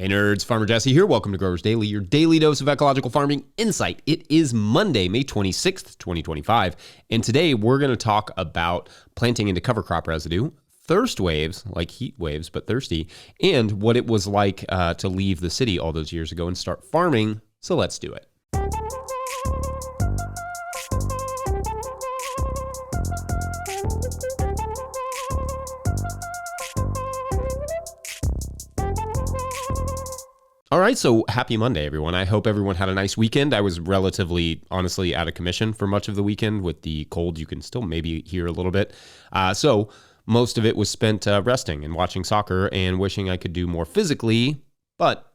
Hey nerds, Farmer Jesse here. Welcome to Growers Daily, your daily dose of ecological farming insight. It is Monday, May 26th, 2025, and today we're going to talk about planting into cover crop residue, thirst waves, like heat waves, but thirsty, and what it was like to leave the city all those years ago and start farming. So let's do it. All right, so happy Monday, everyone. I hope everyone had a nice weekend. I was relatively, honestly, out of commission for much of the weekend. With the cold, you can still maybe hear a little bit. So most of it was spent resting and watching soccer and wishing I could do more physically, but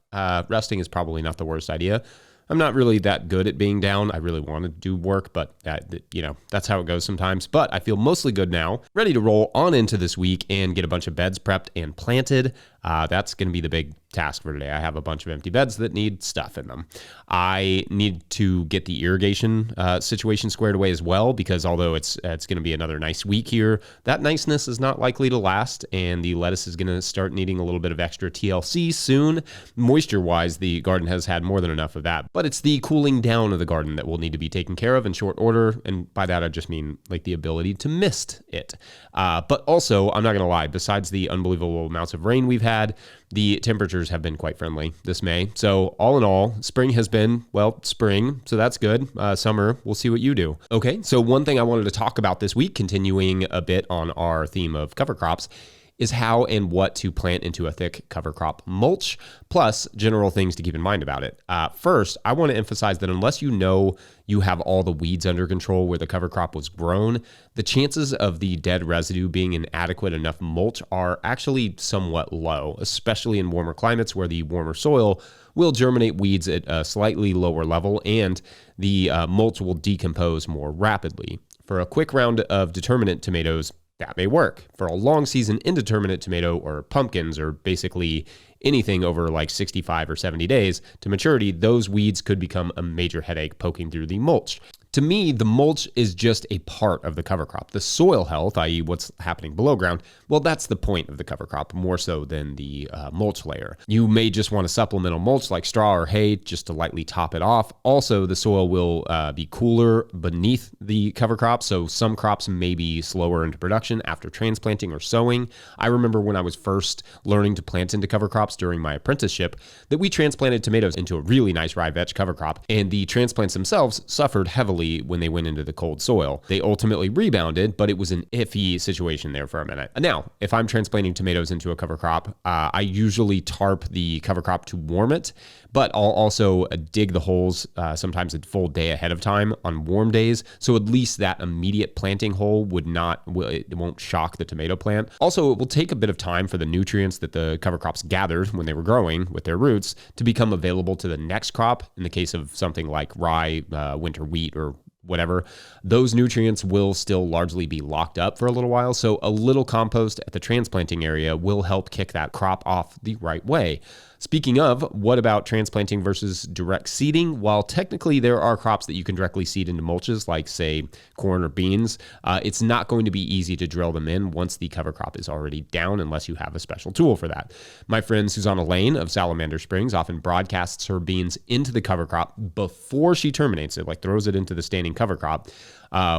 resting is probably not the worst idea. I'm not really that good at being down. I really want to do work, but that's how it goes sometimes. But I feel mostly good now, ready to roll on into this week and get a bunch of beds prepped and planted. That's going to be the big task for today. I have a bunch of empty beds that need stuff in them. I need to get the irrigation situation squared away as well, because although it's going to be another nice week here, that niceness is not likely to last, and the lettuce is going to start needing a little bit of extra TLC soon. Moisture-wise, the garden has had more than enough of that, but it's the cooling down of the garden that will need to be taken care of in short order, and by that I just mean like the ability to mist it. But also, I'm not going to lie, besides the unbelievable amounts of rain we've had, the temperatures have been quite friendly this May. So all in all, spring has been, spring. So that's good. Summer, we'll see what you do. Okay, so one thing I wanted to talk about this week, continuing a bit on our theme of cover crops, is how and what to plant into a thick cover crop mulch, plus general things to keep in mind about it. First, I want to emphasize that unless you know you have all the weeds under control where the cover crop was grown, the chances of the dead residue being an adequate enough mulch are actually somewhat low, especially in warmer climates where the warmer soil will germinate weeds at a slightly lower level and the mulch will decompose more rapidly. For a quick round of determinate tomatoes, that may work. For a long season indeterminate tomato or pumpkins, or basically anything over like 65 or 70 days to maturity, those weeds could become a major headache poking through the mulch. To me, the mulch is just a part of the cover crop. The soil health, i.e. what's happening below ground, well, that's the point of the cover crop, more so than the mulch layer. You may just want a supplemental mulch like straw or hay just to lightly top it off. Also, the soil will be cooler beneath the cover crop, so some crops may be slower into production after transplanting or sowing. I remember when I was first learning to plant into cover crops during my apprenticeship that we transplanted tomatoes into a really nice rye vetch cover crop, and the transplants themselves suffered heavily when they went into the cold soil. They ultimately rebounded, but it was an iffy situation there for a minute. Now, if I'm transplanting tomatoes into a cover crop, I usually tarp the cover crop to warm it, but I'll also dig the holes sometimes a full day ahead of time on warm days, so at least that immediate planting hole it won't shock the tomato plant. Also, it will take a bit of time for the nutrients that the cover crops gathered when they were growing with their roots to become available to the next crop. In the case of something like rye, winter wheat, or whatever, those nutrients will still largely be locked up for a little while, so a little compost at the transplanting area will help kick that crop off the right way. Speaking of, what about transplanting versus direct seeding? While technically there are crops that you can directly seed into mulches, like say corn or beans, it's not going to be easy to drill them in once the cover crop is already down unless you have a special tool for that. My friend Susanna Lane of Salamander Springs often broadcasts her beans into the cover crop before she terminates it, like throws it into the standing cover crop,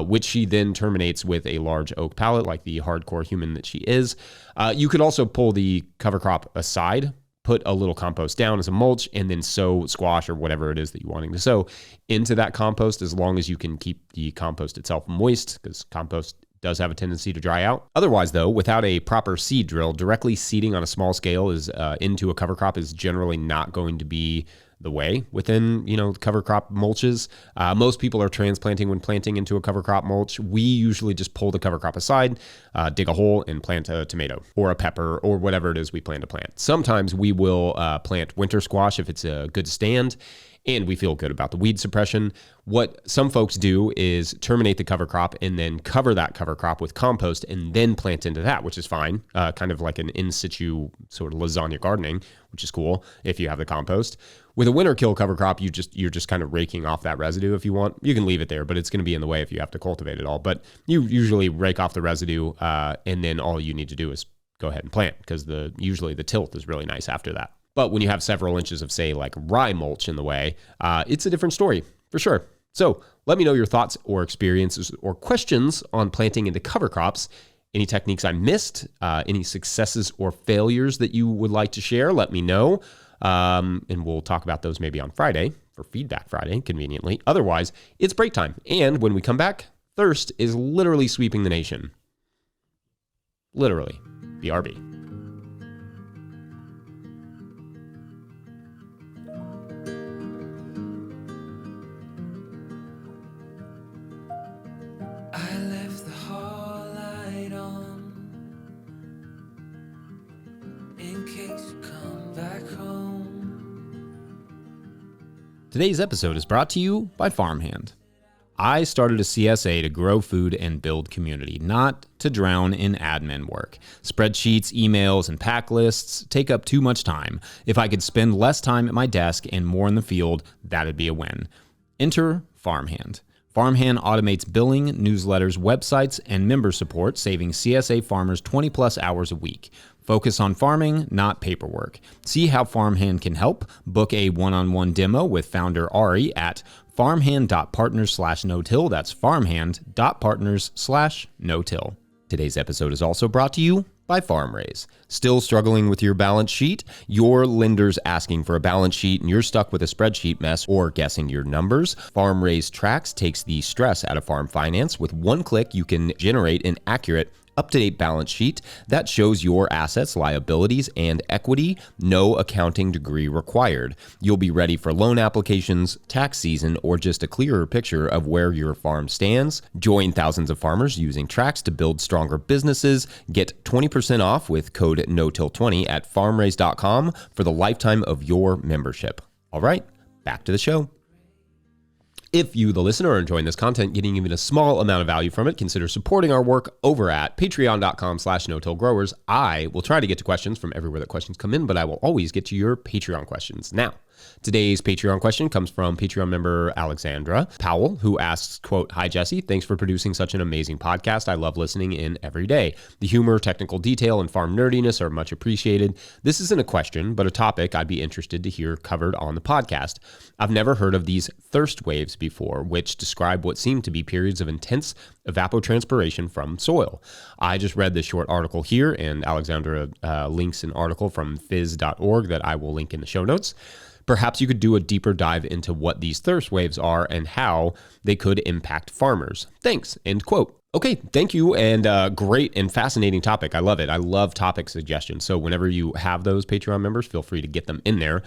which she then terminates with a large oak pallet like the hardcore human that she is. You could also pull the cover crop aside, put a little compost down as a mulch, and then sow squash or whatever it is that you're wanting to sow into that compost, as long as you can keep the compost itself moist, because compost does have a tendency to dry out. Otherwise, though, without a proper seed drill, directly seeding on a small scale into a cover crop is generally not going to be the way within, cover crop mulches. Most people are transplanting when planting into a cover crop mulch. We usually just pull the cover crop aside, dig a hole, and plant a tomato or a pepper or whatever it is we plan to plant. Sometimes we will plant winter squash if it's a good stand and we feel good about the weed suppression. What some folks do is terminate the cover crop and then cover that cover crop with compost and then plant into that, which is fine. Kind of like an in situ sort of lasagna gardening, which is cool if you have the compost. With a winter kill cover crop, you're just kind of raking off that residue if you want. You can leave it there, but it's going to be in the way if you have to cultivate it all. But you usually rake off the residue, and then all you need to do is go ahead and plant, because usually the tilth is really nice after that. But when you have several inches of, say, like rye mulch in the way, it's a different story for sure. So let me know your thoughts or experiences or questions on planting into cover crops. Any techniques I missed, any successes or failures that you would like to share, let me know. And we'll talk about those maybe on Friday for Feedback Friday, conveniently. Otherwise, it's break time. And when we come back, thirst is literally sweeping the nation. Literally. BRB. I left the hall light on in case you come back home. Today's episode is brought to you by Farmhand. I started a CSA to grow food and build community, not to drown in admin work. Spreadsheets, emails, and pack lists take up too much time. If I could spend less time at my desk and more in the field, that'd be a win. Enter Farmhand. Farmhand automates billing, newsletters, websites, and member support, saving CSA farmers 20 plus hours a week. Focus on farming, not paperwork. See how Farmhand can help. Book a one-on-one demo with founder Ari at farmhand.partners/no-till. That's farmhand.partners/no-till. Today's episode is also brought to you by FarmRaise. Still struggling with your balance sheet? Your lender's asking for a balance sheet and you're stuck with a spreadsheet mess or guessing your numbers? FarmRaise Tracks takes the stress out of farm finance. With one click, you can generate an accurate, up-to-date balance sheet that shows your assets, liabilities, and equity. No accounting degree required. You'll be ready for loan applications, tax season, or just a clearer picture of where your farm stands. Join thousands of farmers using Tracks to build stronger businesses. Get 20% off with code NOTIL20 at farmraise.com for the lifetime of your membership. All right, back to the show. If you, the listener, are enjoying this content, getting even a small amount of value from it, consider supporting our work over at patreon.com/no-till-growers. I will try to get to questions from everywhere that questions come in, but I will always get to your Patreon questions. Now, today's Patreon question comes from Patreon member Alexandra Powell, who asks, quote, "Hi, Jesse. Thanks for producing such an amazing podcast. I love listening in every day. The humor, technical detail, and farm nerdiness are much appreciated. This isn't a question, but a topic I'd be interested to hear covered on the podcast. I've never heard of these thirst waves before, which describe what seem to be periods of intense evapotranspiration from soil. I just read this short article here, and Alexandra links an article from phys.org that I will link in the show notes. Perhaps you could do a deeper dive into what these thirst waves are and how they could impact farmers. Thanks," end quote. Okay, thank you, and great and fascinating topic. I love it. I love topic suggestions. So whenever you have those Patreon members, feel free to get them in there.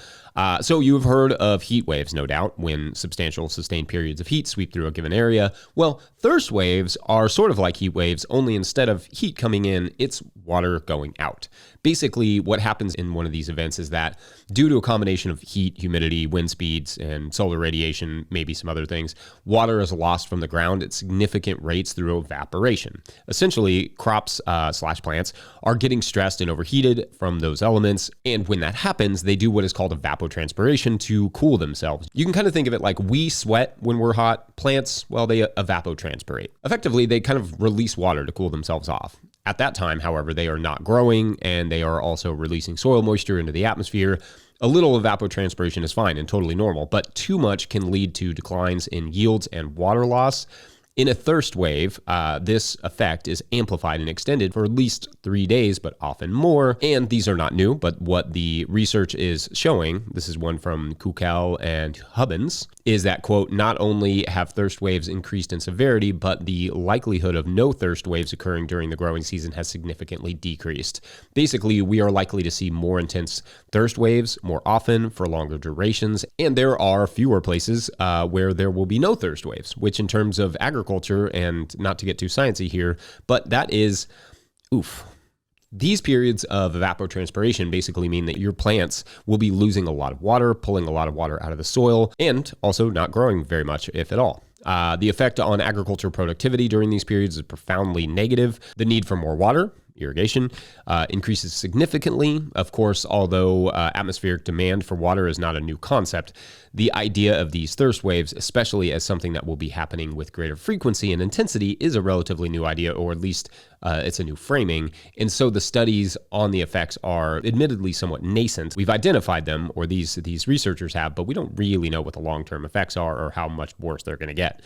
So you've heard of heat waves, no doubt, when substantial sustained periods of heat sweep through a given area. Well, thirst waves are sort of like heat waves, only instead of heat coming in, it's water going out. Basically, what happens in one of these events is that due to a combination of heat, humidity, wind speeds, and solar radiation, maybe some other things, water is lost from the ground at significant rates through evaporation. Essentially, crops slash plants are getting stressed and overheated from those elements. And when that happens, they do what is called evapotranspiration to cool themselves. You can kind of think of it like we sweat when we're hot. Plants, well, they evapotranspirate. Effectively, they kind of release water to cool themselves off. At that time, however, they are not growing and they are also releasing soil moisture into the atmosphere. A little evapotranspiration is fine and totally normal, but too much can lead to declines in yields and water loss. In a thirst wave, this effect is amplified and extended for at least 3 days, but often more. And these are not new, but what the research is showing, this is one from Kukel and Hubbins, is that, quote, not only have thirst waves increased in severity, but the likelihood of no thirst waves occurring during the growing season has significantly decreased. Basically, we are likely to see more intense thirst waves more often for longer durations, and there are fewer places where there will be no thirst waves, which in terms of agriculture, and not to get too sciencey here, but that is, these periods of evapotranspiration basically mean that your plants will be losing a lot of water, pulling a lot of water out of the soil, and also not growing very much, if at all. The effect on agriculture productivity during these periods is profoundly negative. The need for more water irrigation, increases significantly. Of course, although atmospheric demand for water is not a new concept, the idea of these thirst waves, especially as something that will be happening with greater frequency and intensity, is a relatively new idea, or at least it's a new framing. And so the studies on the effects are admittedly somewhat nascent. We've identified them, or these researchers have, but we don't really know what the long-term effects are or how much worse they're going to get.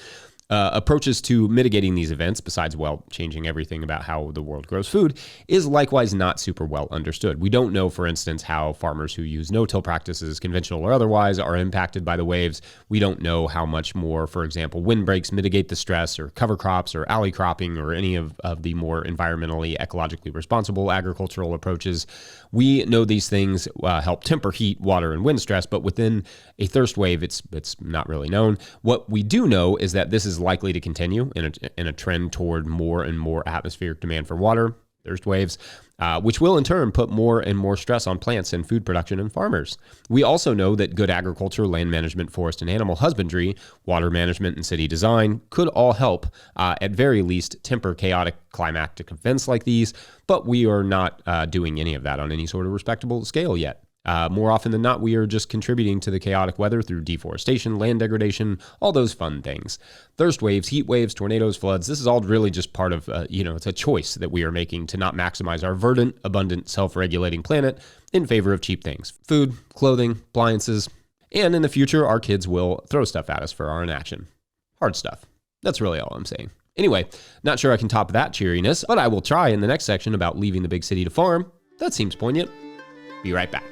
Approaches to mitigating these events, besides, changing everything about how the world grows food, is likewise not super well understood. We don't know, for instance, how farmers who use no-till practices, conventional or otherwise, are impacted by the waves. We don't know how much more, for example, windbreaks mitigate the stress, or cover crops, or alley cropping, or any of the more environmentally, ecologically responsible agricultural approaches. We know these things help temper heat, water, and wind stress, but within a thirst wave, it's not really known. What we do know is that this is likely to continue in a trend toward more and more atmospheric demand for water, thirst waves, which will in turn put more and more stress on plants and food production and farmers. We also know that good agriculture, land management, forest and animal husbandry, water management, and city design could all help, at very least, temper chaotic climatic events like these, but we are not doing any of that on any sort of respectable scale yet. More often than not, we are just contributing to the chaotic weather through deforestation, land degradation, all those fun things. Thirst waves, heat waves, tornadoes, floods, this is all really just part of, it's a choice that we are making to not maximize our verdant, abundant, self-regulating planet in favor of cheap things. Food, clothing, appliances, and in the future, our kids will throw stuff at us for our inaction. Hard stuff. That's really all I'm saying. Anyway, not sure I can top that cheeriness, but I will try in the next section about leaving the big city to farm. That seems poignant. Be right back.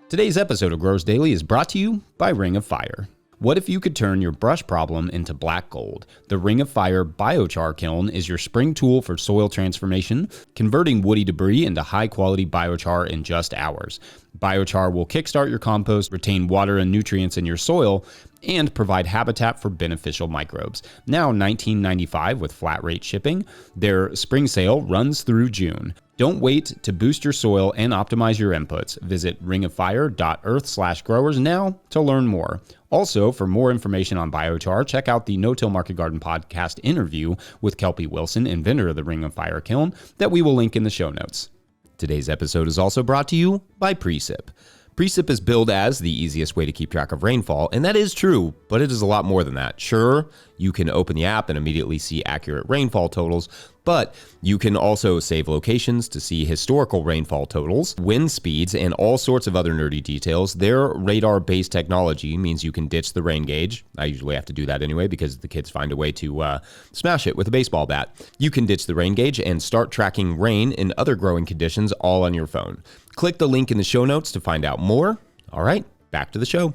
Today's episode of Growers Daily is brought to you by Ring of Fire. What if you could turn your brush problem into black gold? The Ring of Fire Biochar Kiln is your spring tool for soil transformation, converting woody debris into high-quality biochar in just hours. Biochar will kickstart your compost, retain water and nutrients in your soil, and provide habitat for beneficial microbes. Now $19.95 with flat rate shipping. Their spring sale runs through June. Don't wait to boost your soil and optimize your inputs. Visit ringoffire.earth/growers now to learn more. Also, for more information on biochar, check out the No Till Market Garden podcast interview with Kelpie Wilson, inventor of the Ring of Fire kiln, that we will link in the show notes. Today's episode is also brought to you by Precip. Precip is billed as the easiest way to keep track of rainfall, and that is true, but it is a lot more than that. Sure, you can open the app and immediately see accurate rainfall totals, but you can also save locations to see historical rainfall totals, wind speeds, and all sorts of other nerdy details. Their radar-based technology means you can ditch the rain gauge. I usually have to do that anyway because the kids find a way to smash it with a baseball bat. You can ditch the rain gauge and start tracking rain and other growing conditions all on your phone. Click the link in the show notes to find out more. All right, back to the show.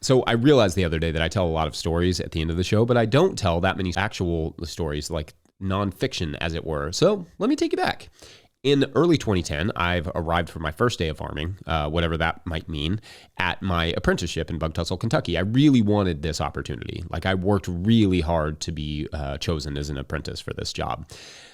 So I realized the other day that I tell a lot of stories at the end of the show, but I don't tell that many actual stories, like nonfiction, as it were. So let me take you back. In early 2010, I've arrived for my first day of farming, whatever that might mean, at my apprenticeship in Bug Tussle, Kentucky. I really wanted this opportunity. Like, I worked really hard to be chosen as an apprentice for this job.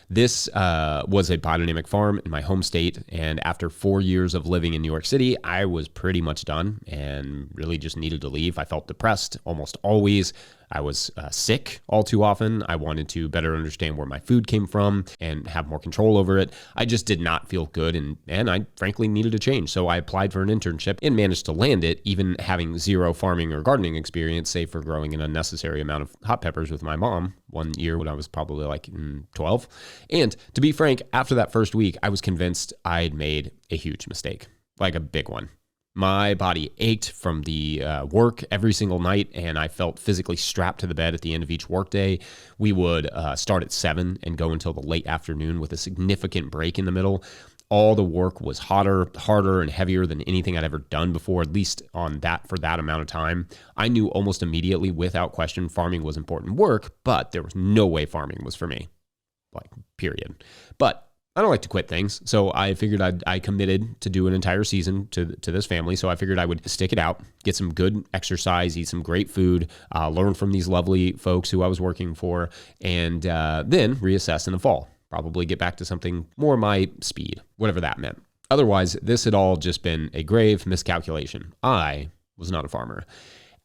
This was a biodynamic farm in my home state, and after 4 years of living in New York City, I was pretty much done and really just needed to leave. I felt depressed almost always. I was sick all too often. I wanted to better understand where my food came from and have more control over it. I just did not feel good, and I frankly needed a change. So I applied for an internship and managed to land it, even having zero farming or gardening experience, save for growing an unnecessary amount of hot peppers with my mom one year when I was probably like 12. And to be frank, after that first week, I was convinced I'd made a huge mistake, like a big one. My body ached from the work every single night, and I felt physically strapped to the bed at the end of each workday. We would start at 7 and go until the late afternoon with a significant break in the middle. All the work was hotter, harder, and heavier than anything I'd ever done before, at least for that amount of time. I knew almost immediately, without question, farming was important work, but there was no way farming was for me. Like, period. But I don't like to quit things. So I figured I committed to do an entire season to this family. So I figured I would stick it out, get some good exercise, eat some great food, learn from these lovely folks who I was working for, and then reassess in the fall. Probably get back to something more my speed, whatever that meant. Otherwise, this had all just been a grave miscalculation. I was not a farmer.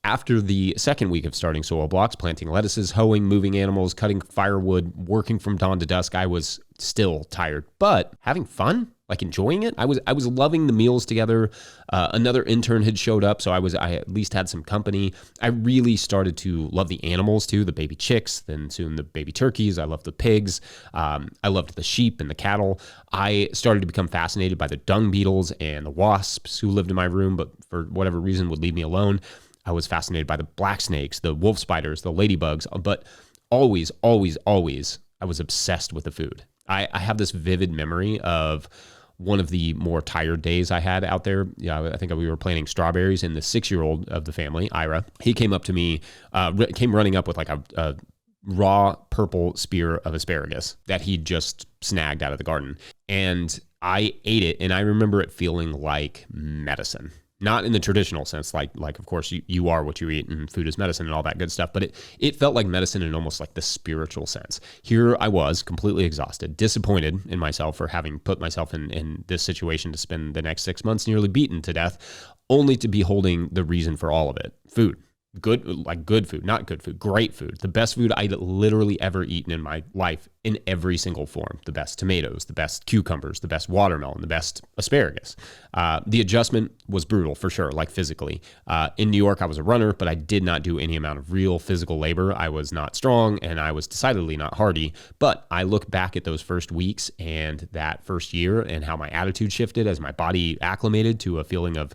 After the second week of starting soil blocks, planting lettuces, hoeing, moving animals, cutting firewood, working from dawn to dusk, I was still tired, but having fun, like enjoying it. I was loving the meals together. Another intern had showed up, so I at least had some company. I really started to love the animals too, the baby chicks, then soon the baby turkeys. I loved the pigs. I loved the sheep and the cattle. I started to become fascinated by the dung beetles and the wasps who lived in my room, but for whatever reason would leave me alone. I was fascinated by the black snakes, the wolf spiders, the ladybugs, but always, always, always, I was obsessed with the food. I have this vivid memory of one of the more tired days I had out there. I think we were planting strawberries, and the 6-year-old of the family, Ira, he came up to me, came running up with like a raw purple spear of asparagus that he just snagged out of the garden. And I ate it, and I remember it feeling like medicine. Not in the traditional sense, like of course you are what you eat and food is medicine and all that good stuff, but it felt like medicine in almost like the spiritual sense. Here I was completely exhausted, disappointed in myself for having put myself in this situation to spend the next 6 months nearly beaten to death, only to be holding the reason for all of it, food. Good food, not good food, great food. The best food I'd literally ever eaten in my life in every single form. The best tomatoes, the best cucumbers, the best watermelon, the best asparagus. The adjustment was brutal for sure, like physically. In New York, I was a runner, but I did not do any amount of real physical labor. I was not strong and I was decidedly not hardy. But I look back at those first weeks and that first year and how my attitude shifted as my body acclimated to a feeling of,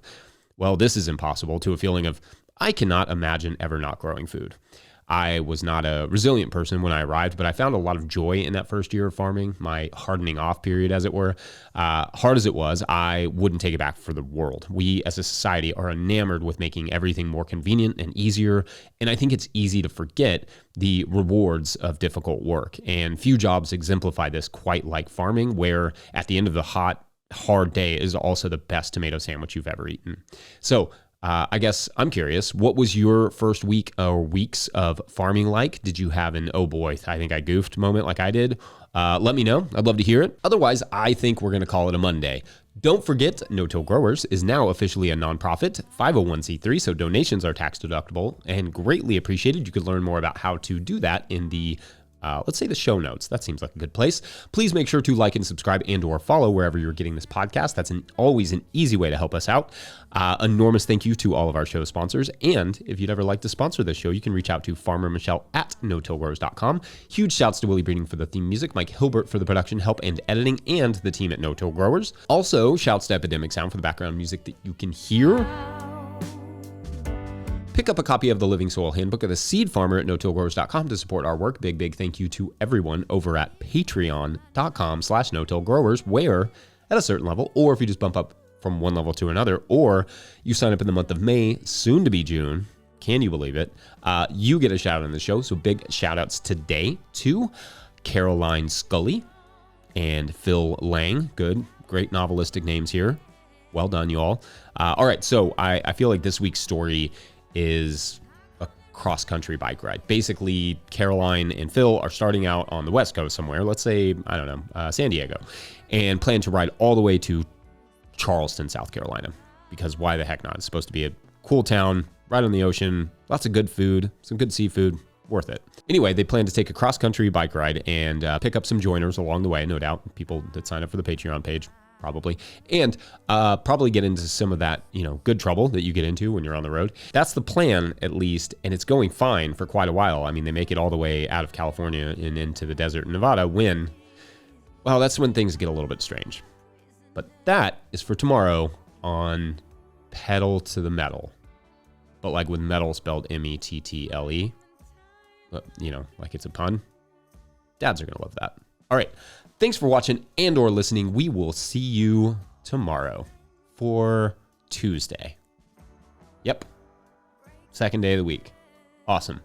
well, this is impossible, to a feeling of, I cannot imagine ever not growing food. I was not a resilient person when I arrived, but I found a lot of joy in that first year of farming, my hardening off period, as it were. Hard as it was, I wouldn't take it back for the world. We as a society are enamored with making everything more convenient and easier, and I think it's easy to forget the rewards of difficult work. And few jobs exemplify this quite like farming, where at the end of the hard day is also the best tomato sandwich you've ever eaten. So I guess I'm curious, what was your first week or weeks of farming like? Did you have an, oh boy, I think I goofed moment like I did? Let me know. I'd love to hear it. Otherwise, I think we're going to call it a Monday. Don't forget, No-Till Growers is now officially a nonprofit, 501c3, so donations are tax deductible and greatly appreciated. You could learn more about how to do that in the let's say the show notes. That seems like a good place. Please make sure to like and subscribe and or follow wherever you're getting this podcast. That's always an easy way to help us out. Enormous thank you to all of our show sponsors. And if you'd ever like to sponsor this show, you can reach out to Farmer Michelle at no-tillgrowers.com. Huge shouts to Willie Breeding for the theme music, Mike Hilbert for the production help and editing, and the team at No-Till Growers. Also, shouts to Epidemic Sound for the background music that you can hear. Pick up a copy of the Living Soil Handbook of the Seed Farmer at no-tillgrowers.com to support our work. Big thank you to everyone over at patreon.com/no-tillgrowers, where at a certain level, or if you just bump up from one level to another, or you sign up in the month of May, soon to be June, can you believe it? You get a shout out in the show. So big shout outs today to Caroline Scully and Phil Lang. Great novelistic names here. Well done, you all. All right, so I feel like this week's story is a cross-country bike ride. Basically, Caroline and Phil are starting out on the West Coast somewhere, let's say, I don't know, San Diego, and plan to ride all the way to Charleston, South Carolina, because why the heck not? It's supposed to be a cool town, right on the ocean, lots of good food, some good seafood, worth it. Anyway, they plan to take a cross-country bike ride and pick up some joiners along the way, no doubt, people that sign up for the Patreon page. Probably. And probably get into some of that, good trouble that you get into when you're on the road. That's the plan, at least, and it's going fine for quite a while. I mean, they make it all the way out of California and into the desert in Nevada that's when things get a little bit strange. But that is for tomorrow on Pedal to the Metal. But like with metal spelled METTLE. But, like it's a pun. Dads are going to love that. All right. Thanks for watching and or listening. We will see you tomorrow for Tuesday. Yep. Second day of the week. Awesome.